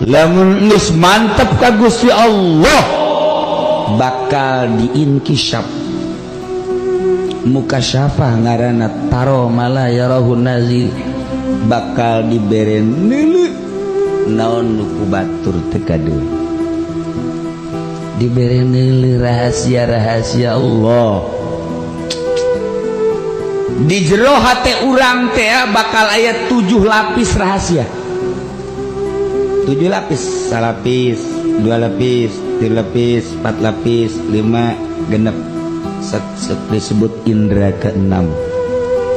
lamun geus mantep ka Gusti Allah bakal diinkishaf mukasyafah ngaranna taro mala yarahun nazir bakal dibere neuleuh naon nu ku batur teu kadeui dibere neuleuh rahasia-rahasia Allah di jero hate urang teh bakal aya 7 lapis rahasia 7 lapis salapis 2 lapis 3 lapis 4 lapis 5 genep disebut indra ke-6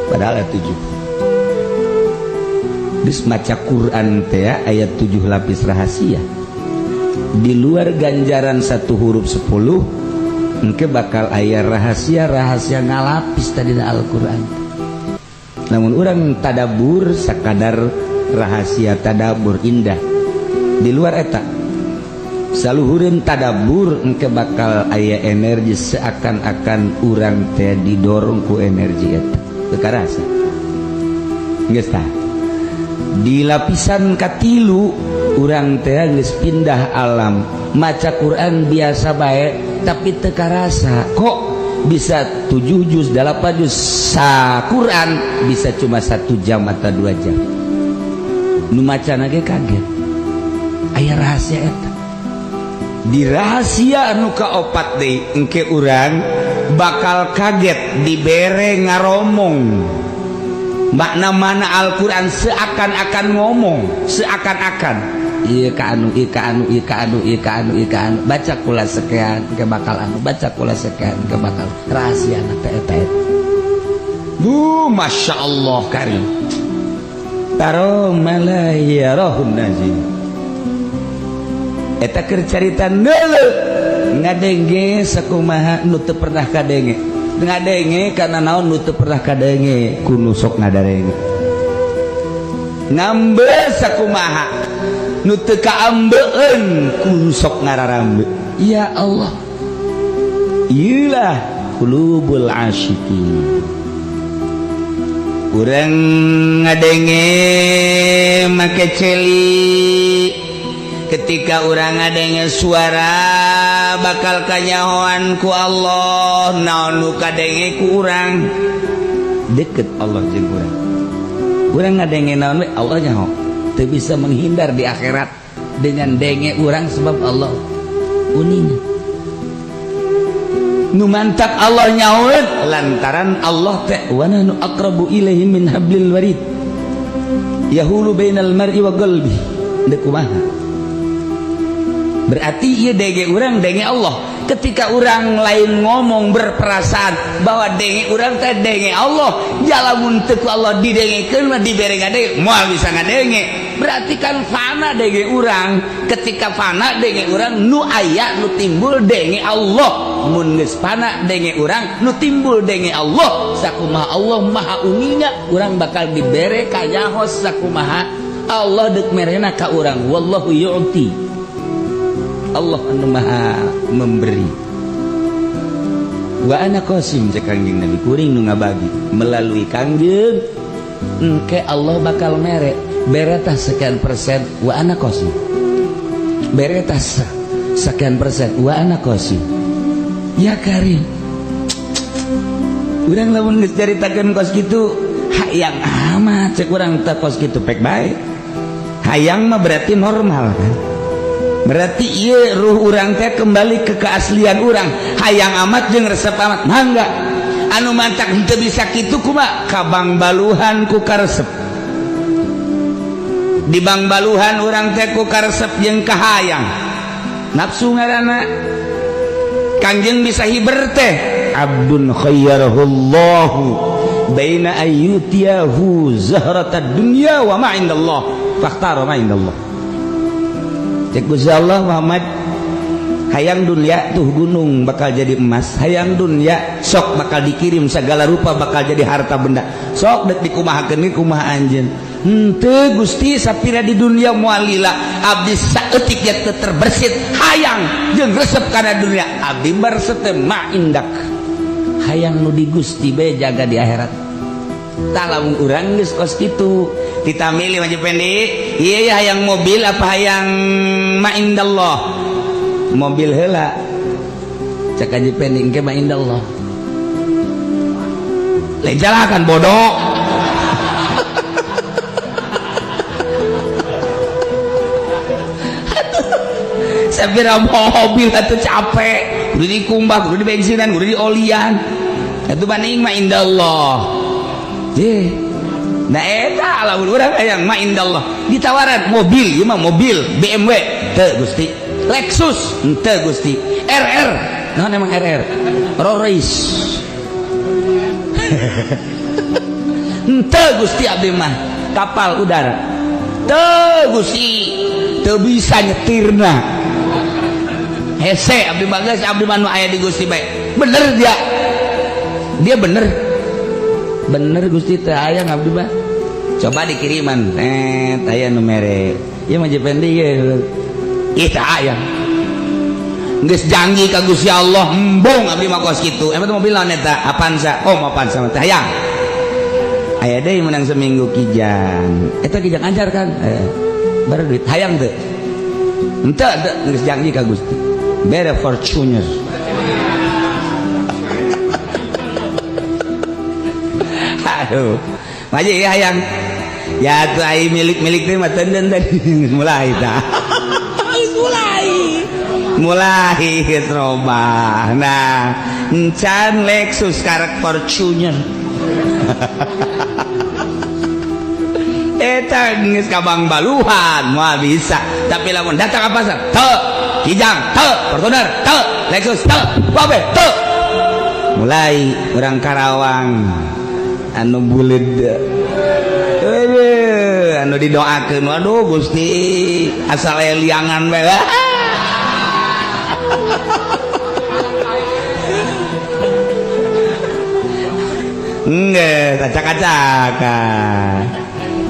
padahal ada 7 dis maca Quran teh ayat 7 lapis rahasia di luar ganjaran 1 huruf 10 engke bakal aya rahasia-rahasia ngalapis tadina Al-Quran namun orang tadabur sakadar rahasia tadabur indah di luar eta saluhureun tadabur engke bakal aya energi seakan-akan urang teh didorong ku energi eta teu karasa geus tah di lapisan katilu urang teh geus pindah alam maca Quran biasa bae tapi teu karasa kok bisa 7 juz 8 juz sa Quran bisa cuma 1 jam atau 2 jam nu macana ge kaget aya rahasia eta di rahasia anu kaopat deui engke urang bakal kaget dibere ngaromong makna mana Al-Quran seakan-akan ngomong seakan-akan ieu ka anu ieu ka anu ieu ka anu ieu ka anu ieu ka anu baca kula sekian ke bakal anu baca kula sekian ke bakal rahasia teh eta masya Allah karim taro malayarahun nazim eta keur carita neuleuh ngadenge sakumaha nu teu pernah kadenge ngadenge kana naon nu teu pernah kadenge kudu sok ngadarenge ngambe sakumaha nu teu kaambeun kudu sok ngararambe ya Allah ieulah qulubul asyikin urang ngadenge make celi ketika urang ngadenge suara bakal kanyahoan ku Allah naon nu kadenge ku urang deket Allah jeung urang ngadenge naon we Allah nyaho teu bisa menghindar di akhirat dengan denge urang sebab Allah uninya nu mantap Allah nyahoeun lantaran Allah teh wa nahnu aqrabu ilaihi min hablil warid yahulu bainal mar'i wa qalbi deuk kumaha berarti ieu denge urang denge Allah ketika urang lain ngomong berperasaan bahwa denge urang teh denge Allah jalamun teu ku Allah didengekeun mah dibere ngadenge moal bisa ngadenge berarti kan fana denge urang ketika fana denge urang nu aya nu timbul denge Allah mun geus fana denge urang nu timbul denge Allah sakumaha Allah maha uninya urang bakal dibere kanyahos sakumaha Allah deuk merena ka urang wallahu yu'ti Allah anu maha memberi wa ana qasim cek Kangjeng Nabi kuring nu ngabagi melalui Kangjeng engke Allah bakal mere beretah sekian persen wa ana qasim beretah sekian persen wa ana qasim ya karim urang lamun geus caritakeun kos kitu hayang amat cek urang teh kos kitu pek bae hayang mah berarti normal kan berarti iya ruh urang teh kembali ke keaslian urang hayang amat jeung resep amat mangga anu mantak henteu bisa kitu kumaha ka Bang Baluhan ku karesep di Bang Baluhan urang teh ku karesep jeung kahayang nafsu ngaranna Kangjeng bisa hiber teh abdun khayyarahullahu baina ayyutiyahu zahratad dunya wa ma indallah fakhtara ma indallah cek Gusti Allah Muhammad hayang dunia tuh gunung bakal jadi emas hayang dunia sok bakal dikirim segala rupa bakal jadi harta benda sok dek dikumahakeun ge kumaha anjeun henteu Gusti sapira di dunia moal lila abdi saeutik ya teu terbersit hayang jeung resep kana dunia abdi resep teh ma indak hayang nu di Gusti bae jaga di akhirat talamun urang geus kos kitu kita milih maju pendek. Iya ya hayang mobil apa hayang ma'indallah? Mobil heula. Cak aja pendek ke ma'indallah. Lejalakan bodoh. Sabira mobil atuh capek, kudu dikumbah, kudu di bensinan, kudu di olian. Atuh banding ma'indallah. Nah eta lamun urang hayang ma'indallah ditawaran mobil, ieu mah mobil BMW teu Gusti, Lexus teu Gusti, RR naon emang RR Rolls Royce teu Gusti abdi mah kapal udara teu Gusti, teu bisa nyetirna hese abdi bagas abdi mah nu aya di Gusti bae bener dia bener Gusti teh aya ngabdi mah coba dikiriman aya nu mere ieu mah jependi ye ieu teh aya geus janji ka Gusti Allah embung abdi mah kos kitu emang mobil naon eta Avanza Avanza mah teh hayang aya deui menang seminggu kijang eta kijang ajar kan baru duit hayang teu henteu geus janji ka Gusti bere Fortuner aduh maji hayang ya tuh ai milik teh mah tenden tadi mulai tah mulai geus robah nah encan Lexus karek Fortuner eta geus kabang baluhan moal bisa tapi lamun datang ka pasar teu kijang teu Fortuner teu Lexus teu babe teu mulai urang Karawang anu buleud anu didoakeun waduh Gusti asal liangan bae nggak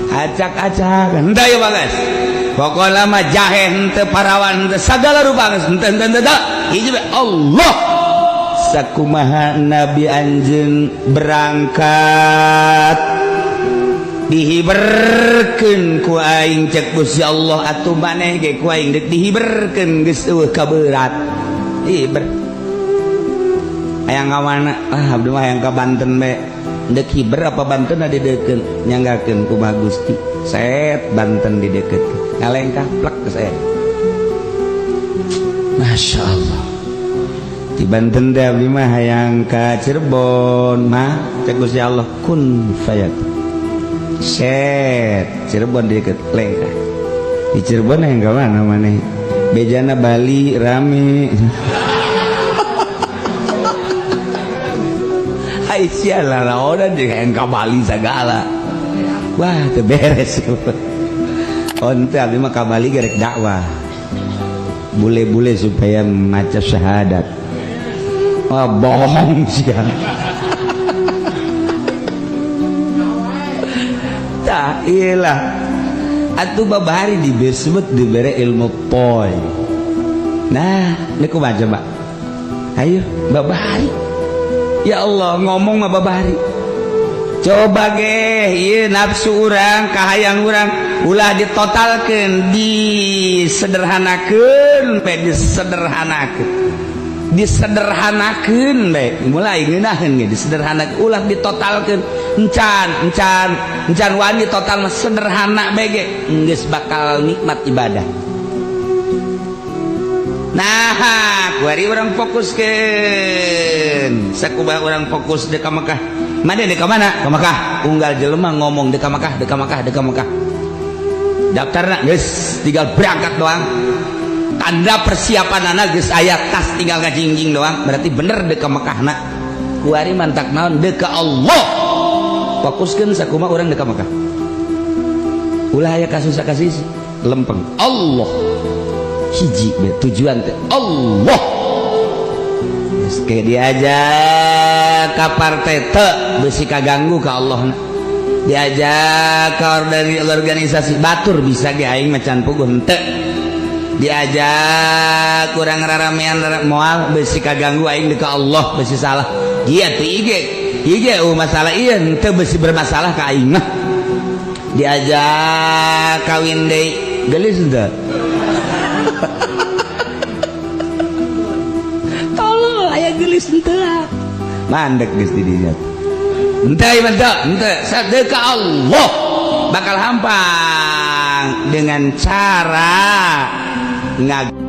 acak-acakan henteu ya bagas pokokna mah jahe henteu parawan henteu sagala rupa geus henteu hiji bae Allah sakumaha Nabi anjeun berangkat dihiberkeun ku aing cek Gusti Allah atuh maneh ge ku aing deuk dihiberkeun geus eueuh kaberat hiber hayang ka mana abdi mah hayang ka Banten bae deuk hiber apa Banten dideukeun nyanggakeun ku Mah Gusti set Banten dideukeutkeun ngalengkah plek ke saya Masya Allah di Banten teh abdi mah hayang ka Cirebon mah cek Gusti Allah kun fayat set Cirebon deket lengkah di Cirebon yang ka mana maneh bejana Bali rame ai sialah laonan jeung hayang ka Bali sagala wah teu beres onte abdi mah ka Bali garek dakwah bule-bule supaya maca syahadat wah bohong sia tah iyalah atuh babari disebut dibere ilmu poy nah ini kumaha coba ayo babari ya Allah ngomong mah babari coba ge ieu nafsu urang kahayang urang ulah ditotalkeun disederhanakeun disederhanakeun bae mulai ngeunaheun ge disederhanakeun ulah ditotalkeun encan wani total mah sederhana bae ge geus bakal nikmat ibadah nah kuari urang fokuskeun sakumaha urang fokus deuk ka Mekah made deuk ka mana ka Mekah unggal jelema ngomong deuk ka Mekah daftarna geus tinggal berangkat doang tanda persiapan anak geus aya tas tinggal ngajingjing doang berarti bener deuk ka Mekahna kuari mantak naon deuk ka Allah fokuskeun sakumaha urang deuk ka Mekah ulah aya kasus kasih lempeng Allah hiji tujuan teh Allah geus ke diajak ka partai teu beusi kaganggu ka Allah diajak ka organisasi batur bisa ge aing macan puguh henteu diajak kurang raramean moal beusi kaganggu aing deuk ka Allah beusi salah ieu teh ige masalah ieu henteu beusi bermasalah ka aing mah diajak kawin deui gelis henteu tolol aya gelis henteu mandek geus di dinya henteu sedekah Allah bakal hampang dengan cara ngag